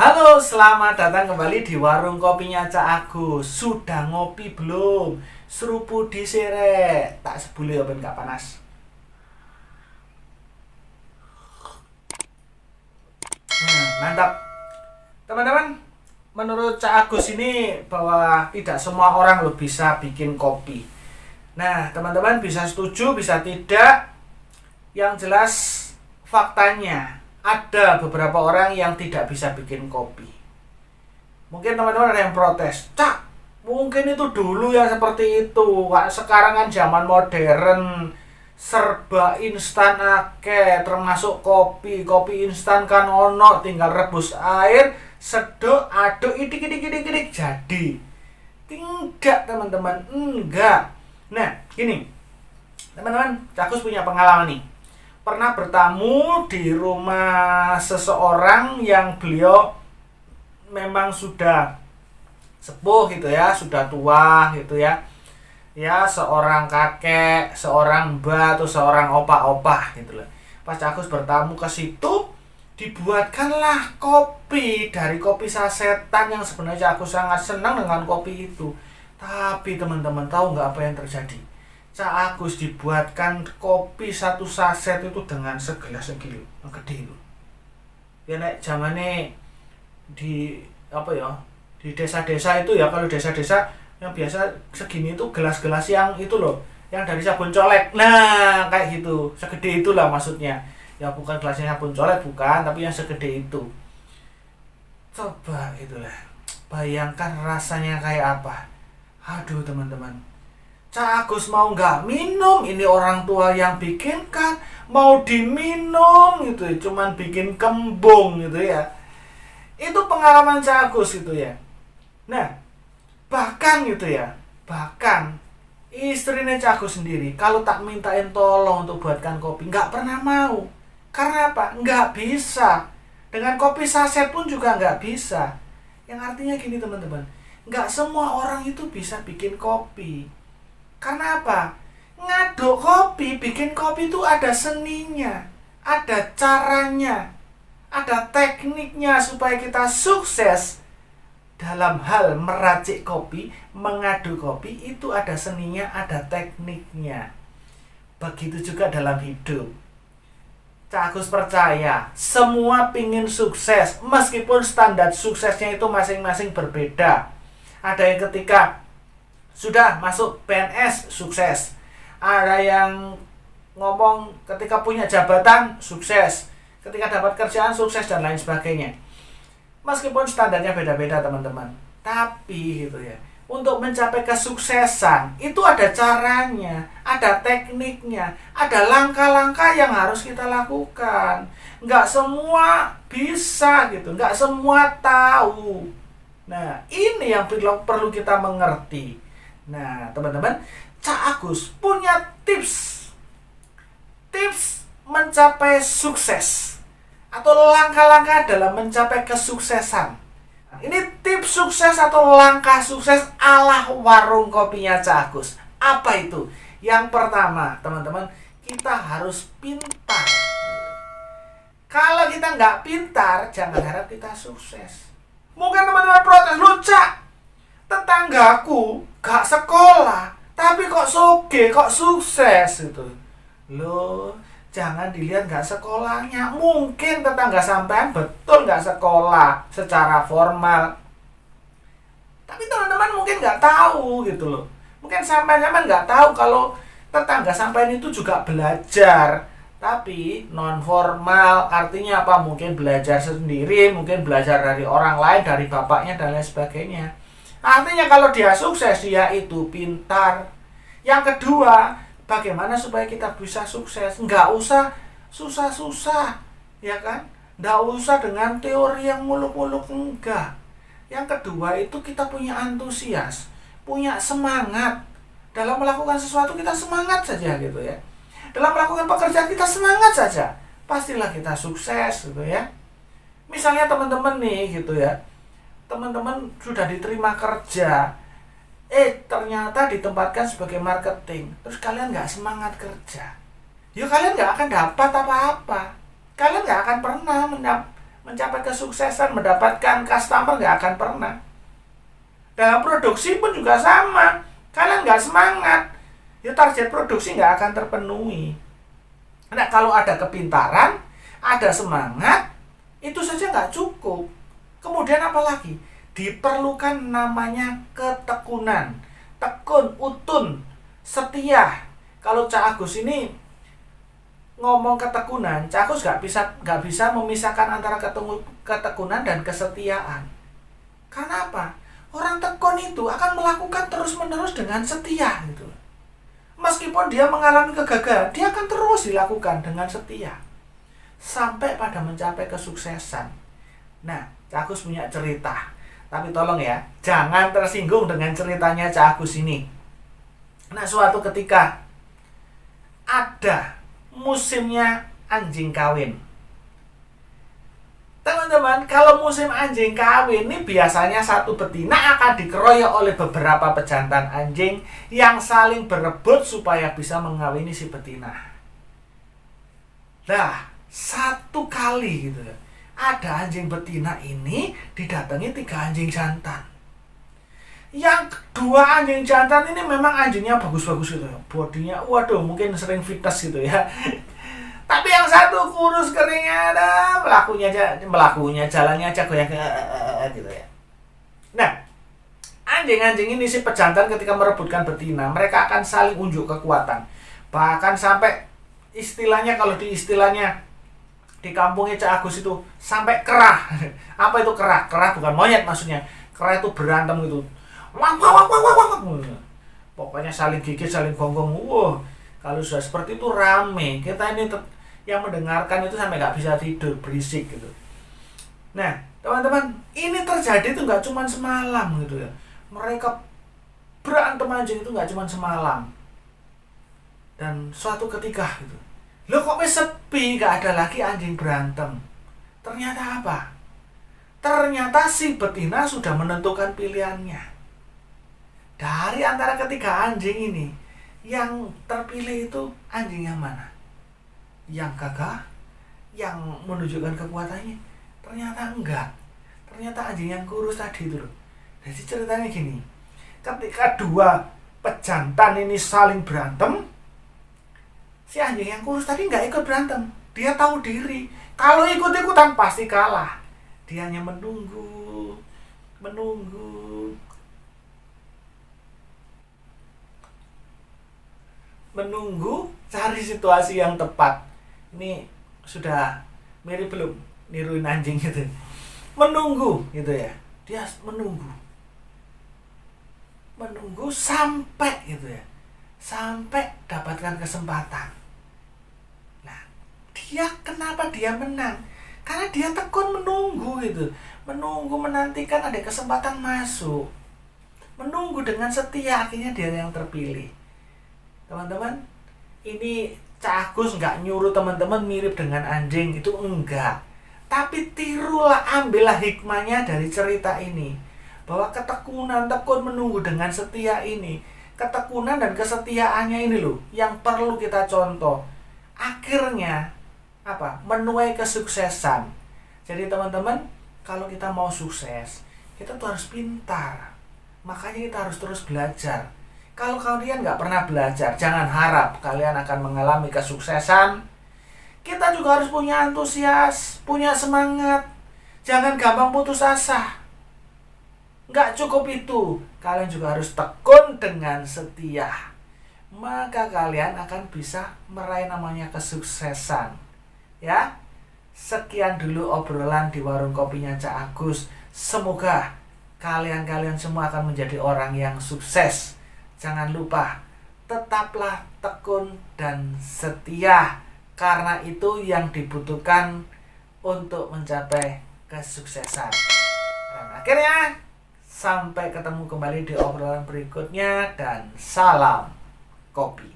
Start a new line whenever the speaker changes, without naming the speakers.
Halo, selamat datang kembali di warung kopinya Cak Agus. Sudah ngopi belum? Seruput di serek. Tak sebule ya ben gak panas. Mantap. Teman-teman, menurut Cak Agus ini bahwa tidak semua orang lo bisa bikin kopi. Nah, teman-teman bisa setuju, bisa tidak. Yang jelas faktanya ada beberapa orang yang tidak bisa bikin kopi. Mungkin teman-teman ada yang protes, Cak, mungkin itu dulu yang seperti itu. Sekarang kan zaman modern, serba instan akeh, termasuk kopi. Kopi instan kan ono, tinggal rebus air, sedok, aduk, idik, jadi. Tidak teman-teman, enggak. Nah, gini, teman-teman, Cakus punya pengalaman nih. Pernah bertamu di rumah seseorang yang beliau memang sudah sepuh gitu ya, sudah tua gitu ya. Ya, seorang kakek, seorang mbak atau seorang opa-opa gitu loh. Pas Cakus bertamu ke situ, dibuatkanlah kopi dari kopi sasetan yang sebenarnya Cakus sangat senang dengan kopi itu. Tapi teman-teman tahu nggak apa yang terjadi? Cak Agus dibuatkan kopi satu saset itu dengan segelas segini, yang gede itu. Ya nek zamane di apa ya? Di desa-desa itu ya, kalau desa-desa yang biasa segini itu gelas-gelas yang itu loh, yang dari sabun colek. Nah, kayak gitu. Segede itulah maksudnya. Ya bukan gelasnya sabun colek bukan, tapi yang segede itu. Coba itulah. Bayangkan rasanya kayak apa. Aduh, teman-teman. Cak Agus mau nggak minum, ini orang tua yang bikinkan, mau diminum gitu ya, cuman bikin kembung gitu ya. Itu pengalaman Cak Agus gitu ya. Nah, bahkan gitu ya, bahkan istrinya Cak Agus sendiri kalau tak mintain tolong untuk buatkan kopi, nggak pernah mau. Karena apa? Nggak bisa. Dengan kopi saset pun juga nggak bisa. Yang artinya gini teman-teman, nggak semua orang itu bisa bikin kopi. Karena apa? Ngaduk kopi, bikin kopi itu ada seninya, ada caranya, ada tekniknya supaya kita sukses dalam hal meracik kopi, mengaduk kopi itu ada seninya, ada tekniknya. Begitu juga dalam hidup. Cak Agus percaya, semua pingin sukses, meskipun standar suksesnya itu masing-masing berbeda. Ada yang ketika sudah masuk PNS sukses, ada yang ngomong ketika punya jabatan sukses, ketika dapat kerjaan sukses dan lain sebagainya. Meskipun standarnya beda-beda teman-teman, tapi gitu ya, untuk mencapai kesuksesan itu ada caranya, ada tekniknya, ada langkah-langkah yang harus kita lakukan. Nggak semua bisa gitu, nggak semua tahu. Nah, ini yang perlu kita mengerti. Nah, teman-teman, Cak Agus punya tips mencapai sukses atau langkah-langkah dalam mencapai kesuksesan. Ini tips sukses atau langkah sukses ala warung kopinya Cak Agus. Apa itu? Yang pertama, teman-teman, kita harus pintar. Kalau kita nggak pintar, jangan harap kita sukses. Mungkin teman-teman protes, lu Cak, tetanggaku gak sekolah tapi kok soge, kok sukses gitu. Loh, jangan dilihat gak sekolahnya. Mungkin tetangga sampean betul gak sekolah secara formal, tapi teman-teman mungkin gak tahu gitu loh. Mungkin sampean gak tahu kalau tetangga sampean itu juga belajar tapi non formal. Artinya apa? Mungkin belajar sendiri, mungkin belajar dari orang lain, dari bapaknya dan lain sebagainya. Artinya kalau dia sukses, dia itu pintar. Yang kedua, bagaimana supaya kita bisa sukses? Nggak usah susah-susah, ya kan? Nggak usah dengan teori yang muluk-muluk, enggak. Yang kedua itu kita punya antusias, punya semangat. Dalam melakukan sesuatu kita semangat saja gitu ya. Dalam melakukan pekerjaan kita semangat saja. Pastilah kita sukses gitu ya. Misalnya teman-teman nih gitu ya, teman-teman sudah diterima kerja, ternyata ditempatkan sebagai marketing, terus kalian nggak semangat kerja, ya kalian nggak akan dapat apa-apa, kalian nggak akan pernah mencapai kesuksesan, mendapatkan customer, nggak akan pernah. Dalam produksi pun juga sama. Kalian nggak semangat, ya target produksi nggak akan terpenuhi. Nah, kalau ada kepintaran, ada semangat, itu saja nggak cukup. Kemudian apa lagi? Diperlukan namanya ketekunan. Tekun, utun, setia. Kalau Cak Agus ini ngomong ketekunan, Cak Agus nggak bisa memisahkan antara ketekunan dan kesetiaan. Karena apa? Orang tekun itu akan melakukan terus-menerus dengan setia gitu. Meskipun dia mengalami kegagalan, dia akan terus dilakukan dengan setia sampai pada mencapai kesuksesan. Nah, Cak Agus punya cerita, tapi tolong ya, jangan tersinggung dengan ceritanya Cak Agus ini. Nah, suatu ketika ada musimnya anjing kawin. Teman-teman, kalau musim anjing kawin ini biasanya satu betina akan dikeroyok oleh beberapa pejantan anjing yang saling berebut supaya bisa mengawini si betina. Nah, satu kali gitu, ada anjing betina ini didatangi 3 anjing jantan. Yang 2 anjing jantan ini memang anjingnya bagus-bagus gitu ya. Bodinya, waduh, mungkin sering fitness gitu ya. Tapi yang satu kurus keringnya ada, melakunya jalannya aja goyang gitu ya. Nah, anjing-anjing ini si pejantan ketika merebutkan betina, mereka akan saling unjuk kekuatan. Bahkan sampai istilahnya, kalau di istilahnya di kampungnya Cak Agus itu sampai kerah. Apa itu kerah? Kerah bukan monyet maksudnya. Kerah itu berantem gitu. Wah. Pokoknya saling gigit, saling gonggong. Wah, kalau sudah seperti itu rame. Kita ini yang mendengarkan itu sampai nggak bisa tidur, berisik gitu. Nah, teman-teman, ini terjadi itu nggak cuma semalam gitu ya. Mereka berantem anjing itu nggak cuma semalam. Dan suatu ketika gitu, loh kok sepi, nggak ada lagi anjing berantem. Ternyata apa? Ternyata si betina sudah menentukan pilihannya. Dari antara ketiga anjing ini, yang terpilih itu anjing yang mana? Yang gagah? Yang menunjukkan kekuatannya? Ternyata enggak. Ternyata anjing yang kurus tadi itu loh. Jadi ceritanya gini, ketika 2 pejantan ini saling berantem, si anjing yang kurus tadi nggak ikut berantem. Dia tahu diri, kalau ikut-ikutan pasti kalah. Dia hanya menunggu, cari situasi yang tepat. Ini sudah mirip belum niruin anjing gitu. Menunggu gitu ya. Dia menunggu sampai gitu ya. Sampai dapatkan kesempatan. Nah, kenapa dia menang? Karena dia tekun menunggu gitu. Menunggu, menantikan ada kesempatan masuk. Menunggu dengan setia, akhirnya dia yang terpilih. Teman-teman, ini Cak Agus nggak nyuruh teman-teman mirip dengan anjing, itu enggak. Tapi tirulah, ambillah hikmahnya dari cerita ini. Bahwa tekun menunggu dengan setia ini, ketekunan dan kesetiaannya ini loh, yang perlu kita contoh. Akhirnya, menuai kesuksesan. Jadi teman-teman, kalau kita mau sukses, kita tuh harus pintar. Makanya kita harus terus belajar. Kalau kalian nggak pernah belajar, jangan harap kalian akan mengalami kesuksesan. Kita juga harus punya antusias, punya semangat. Jangan gampang putus asa. Nggak cukup itu, kalian juga harus tekun dengan setia. Maka kalian akan bisa meraih namanya kesuksesan. Ya, sekian dulu obrolan di warung kopinya Cak Agus. Semoga kalian semua akan menjadi orang yang sukses. Jangan lupa, tetaplah tekun dan setia, karena itu yang dibutuhkan untuk mencapai kesuksesan. Dan akhirnya, sampai ketemu kembali di obrolan berikutnya, dan salam kopi.